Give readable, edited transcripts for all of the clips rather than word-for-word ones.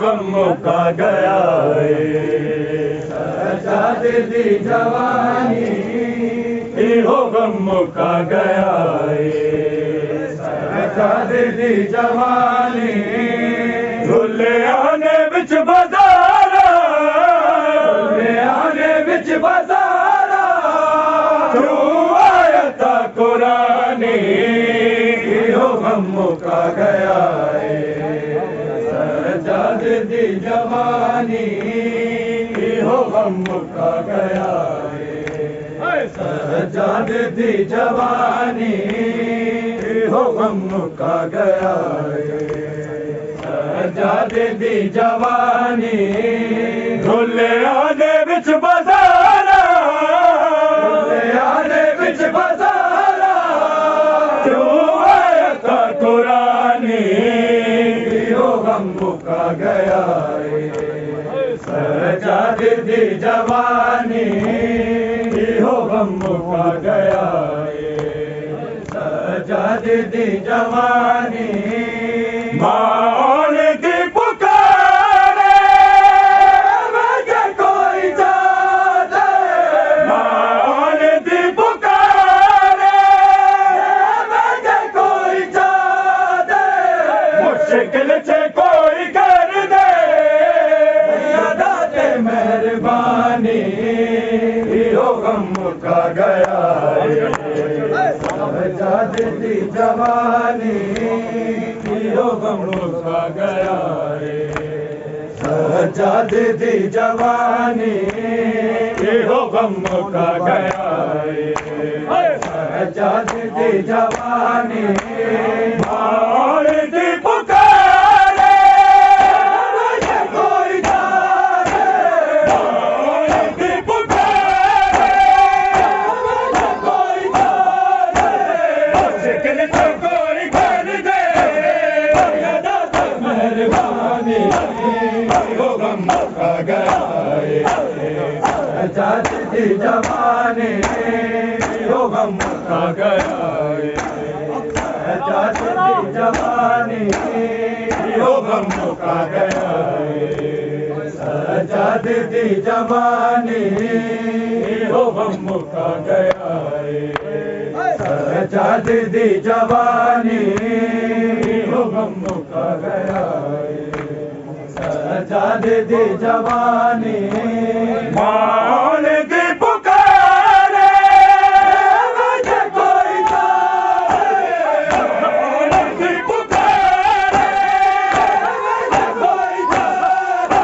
गम मुका गया सजाद दी जवानी इहो गम मुका गया सजाद दी जवानी झूले आने बिच बाजारा झूले आने बिच बाजारा तू आयता कुरानी इहो गम मुका गया सजाद दी जवानी इहो गम मुका गया सजाद दी जवानी इहो गम मुका गया सजाद दी जवानी झूले आने बिच बाजारा झूले आने बिच बाजारा तू आयता कुरानी इहो गम मुका गया सजाद दी जवानी इहो गम मुका गया सजाद दी जवानी मां की पुकारे मुझे कोई जाने मां की पुकारे मुझे कोई जाने मुश्किल से कोई कर दे दाते मेहरबानी इहो गम मुका गया सजाद दी जवानी इहो गम मुका गया सजाद दी जवानी इहो गम मुका गया सजाद दी जवानी मां की पुकारे मुझे कोई जाने मां की पुकारे मुझे कोई जाने मुश्किल से कोई कर दे दाता मेहरबानी इहो गम मुका गया सजाद दी जवानी इहो गम मुका गया सजाद दी जवानी इहो गम मुका गया सजाद दी जवानी इहो गम मुका गया सजाद दी जवानी इहो गम मुका गया सजाद दी जवानी मां की पुकारे मुझे कोई जाने मां की पुकारे मुझे कोई जाने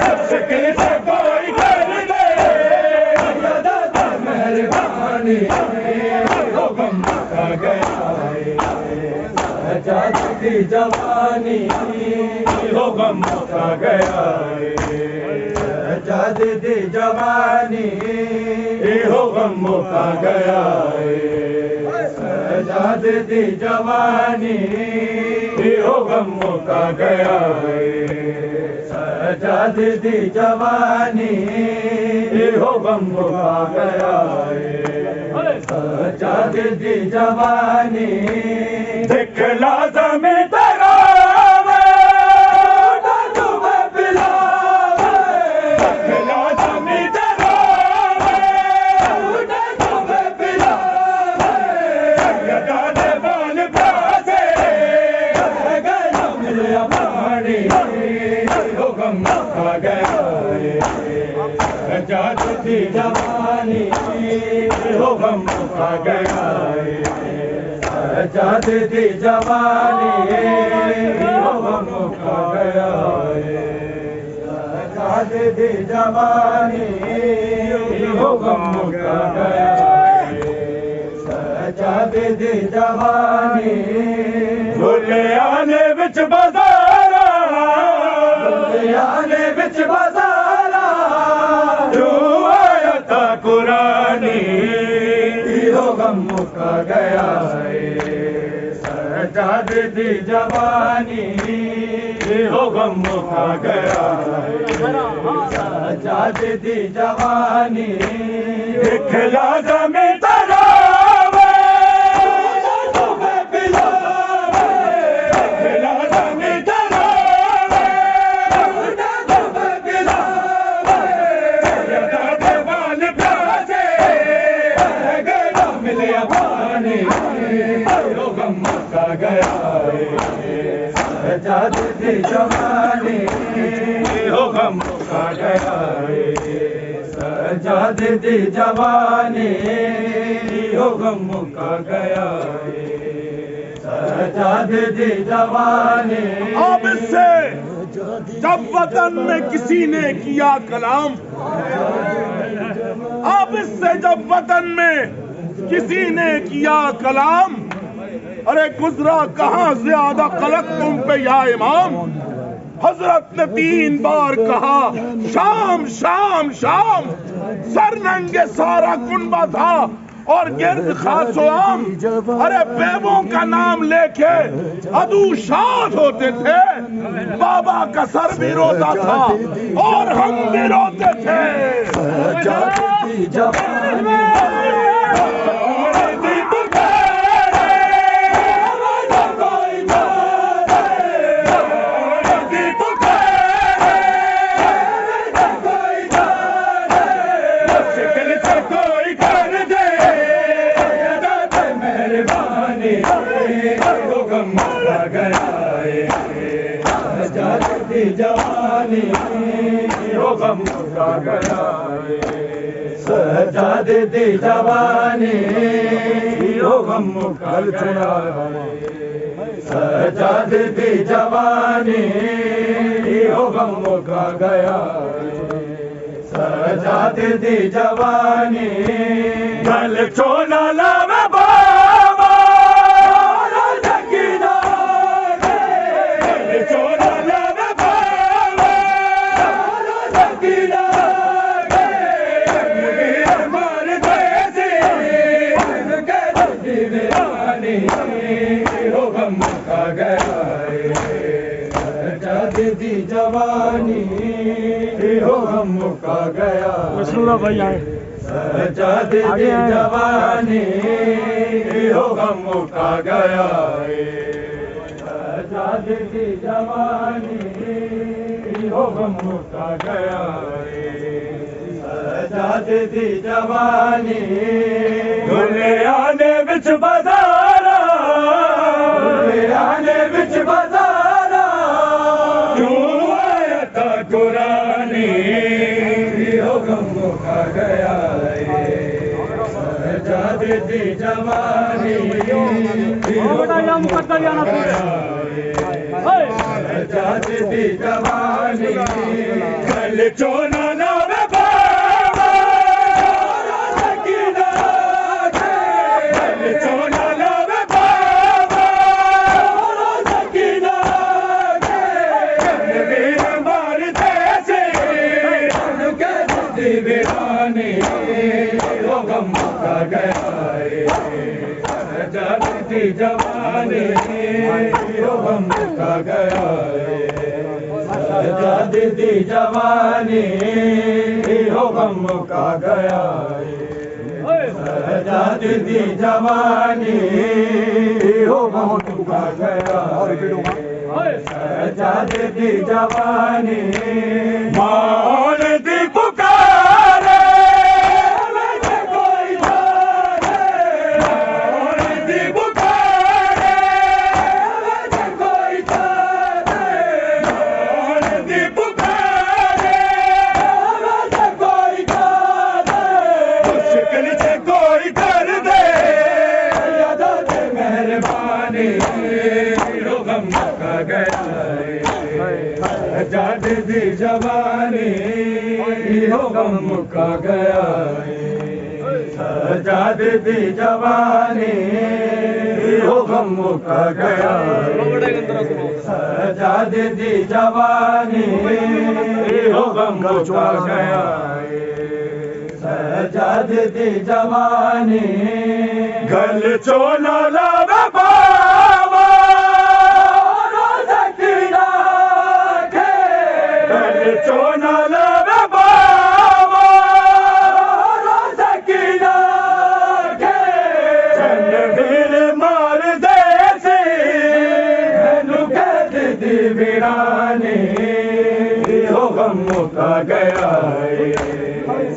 मुश्किल से कोई कर दे दाता मेहरबानी इहो गम मुका गया सजाद दी जवानी इहो गम मुका गया सजाद दी जवानी इहो गम मुका गया सजाद दी जवानी इहो गम मुका गया सजाद दी जवानी इहो गम मुका गया सजाद दी जवानी दिखला ज़मीं तरावे तुम्हें पिलावे दिखला ज़मीं तरावे तुम्हें पिलावे दादे बाल प्यासे गया मेरा पानी इहो गम मुका गया सजाद दी जवानी इहो गम मुका गया सजाद दी जवानी इहो गम मुका गया सजाद दी जवानी इहो गम मुका गया सजाद दी जवानी झूले आने बिच बाजारा झूले आने बिच बाजारा तू आयता कुरानी इहो गम मुका गया सजाद दी जवानी इहो गम मुका गया सजाद दी जवानी दिखला ज़मीं तरावे तुम्हें पिलावे दिखला ज़मीं तरावे दी जवानी हो गम मुका गया सजाद दी जवानी हो गम मुका गया सजाद दी जवानी। अब इससे जब वतन में किसी ने किया कलाम, अब इससे जब वतन में किसी ने किया कलाम, अरे गुजरा कहाँ ज्यादा कलक तुम पे या इमाम। हजरत ने 3 बार कहा शाम शाम शाम, सर नंगे सारा कुनबा था और गिर्द खासो आम। अरे बेबों का नाम लेके अदू शाद होते थे, बाबा का सर भी रोता था और हम भी रोते थे। जवानी हो गम मुका गया सजाद दी जवानी हो गम मुका गया सजाद दी जवानी हो गम मुका गया सजाद दी जवानी। गल चोला लावे बाबा दी जवानी हो गम मुका गया भाई आए सजाद दी जवानी हो गम मुका गया सजाद दी जवानी हो गम मुका गया सजाद दी जवानी। गुले आने बिच बाजारा गुले आने बिच बाजारा क्यों आया था कुरानी हो गम मुका गया सजाद दी जवानी हो गम मुका गया सजाद दी जवानी। कल चोना नावे सजाद दी जवानी हो गम मुका गया सजाद दी जवानी हो गम मुका गया सजाद दी जवानी हो गम मुका गया सजाद दी जवानी। मौन दी पुकारे सजाद दी जवानी हो गम मुका गया सजाद दी जवानी हो गम मुका गया सजाद दी जवानी हो गम मुका गया सजाद दी जवानी। गल चोला लावे बाबा चोना लावे बाबा सकीना के चंडवीर मार दे सी मैनू कैद दी वीरानी हो गम मुका गया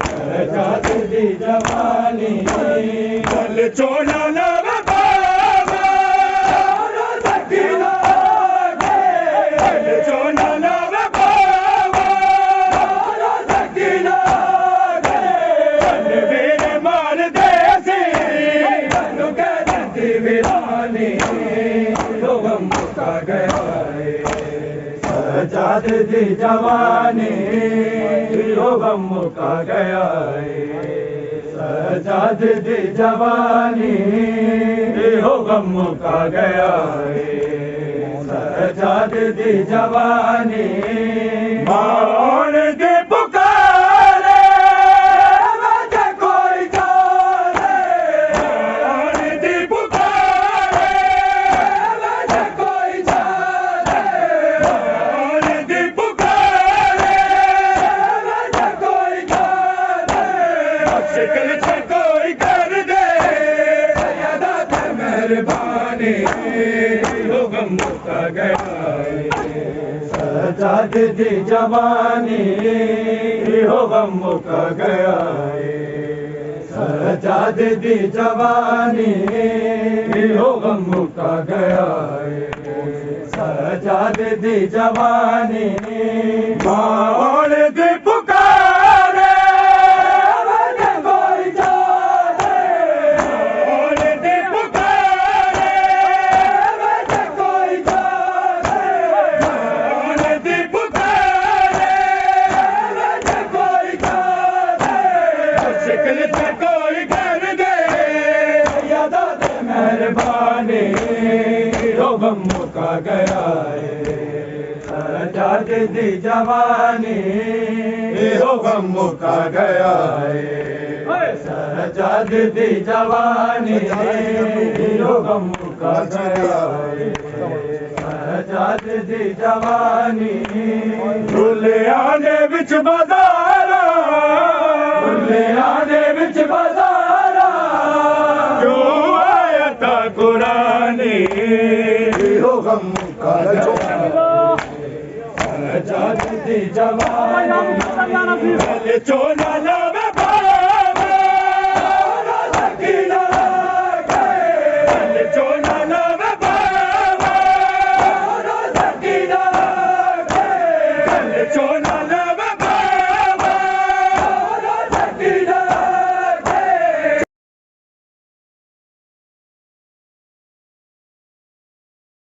सजाद दी जवानी। गल चोना लावे बाबा सकीना के सजाद दी जवानी हो गम मुका गया सजाद दी जवानी हो गम मुका गया सजाद दी जवानी मौन दे पुकारे वजह कोई जाने मौन दी पुकारे वजह कोई जाने मौन दी पुकारे वजह कोई जाने शिकल से कोई कर दे सैयदा ते मेहरबानी हो गम मुका गया सजाद दी जवानी हो गम मुका गया सजाद दी जवानी हो गम मुका गया सजाद दी जवानी मौन दी पुकारे वजह कोई जाने मौन दी पुकारे वजह कोई जाने मौन दी पुकारे वजह कोई जाने शिकल से कोई कर दे सैयदा ते मेहरबानी हो गम मुका गया सजाद दी जवानी हो गम मुका गया सजाद दी जवानी हो गम मुका गया सजाद दी जवानी झूले आने बिच बाजारा झूले आने बिच बाजारा क्यों आया था कुरानी हो गम मुका गया सजाद दी जवानी चोला